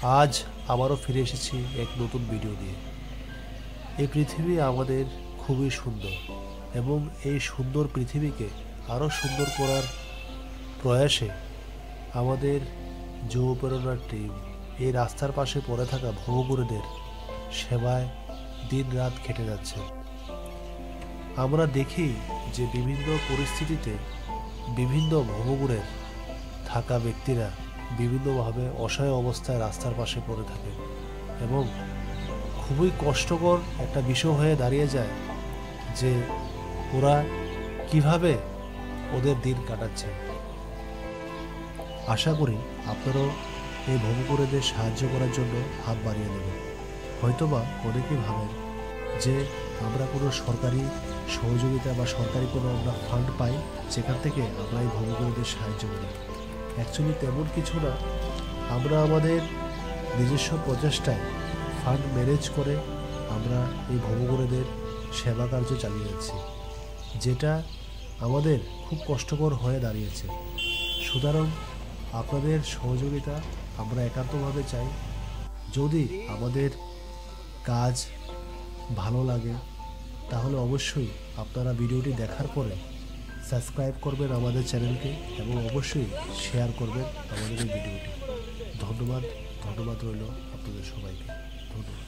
আজ আবারও ফিরে এসেছি এক নতুন ভিডিও নিয়ে। এই পৃথিবী আমাদের খুবই সুন্দর এবং এই সুন্দর পৃথিবীকে আরও সুন্দর করার প্রয়াসে আমাদের যুব প্রেরণার টিম এই রাস্তার পাশে পড়ে থাকা ভবঘুরেদের সেবায় দিন রাত খেটে যাচ্ছে। আমরা দেখি যে বিভিন্ন পরিস্থিতিতে বিভিন্ন ভবঘুরের থাকা ব্যক্তিরা বিভিন্নভাবে অসহায় অবস্থায় রাস্তার পাশে পড়ে থাকে এবং খুবই কষ্টকর একটা বিষয় হয়ে দাঁড়িয়ে যায় যে ওরা কিভাবে ওদের দিন কাটাচ্ছে। আশা করি আপনারাও এই ভবঘুরেদের সাহায্য করার জন্য হাত বাড়িয়ে দেবেন। হয়তোবা অনেকেই ভাবেন যে আমরা কোনো সরকারি সহযোগিতা বা সরকারি কোনো আমরা ফান্ড পাই যেখান থেকে আমরা এই ভবঘুরেদের সাহায্য করি। অ্যাকচুয়ালি তেমন কিছু না, আমরা আমাদের নিজস্ব প্রচেষ্টায় ফান্ড ম্যানেজ করে আমরা এই ভবঘুরেদের সেবা কার্য চালিয়ে যাচ্ছি, যেটা আমাদের খুব কষ্টকর হয়ে দাঁড়িয়েছে। সুতরাং আপনাদের সহযোগিতা আমরা একান্তভাবে চাই। যদি আমাদের কাজ ভালো লাগে তাহলে অবশ্যই আপনারা ভিডিওটি দেখার পরে সাবস্ক্রাইব করবেন আমাদের চ্যানেলকে এবং অবশ্যই শেয়ার করবেন আমাদের এই ভিডিওটি। ধন্যবাদ রইল আপনাদের সবাইকে। ধন্যবাদ।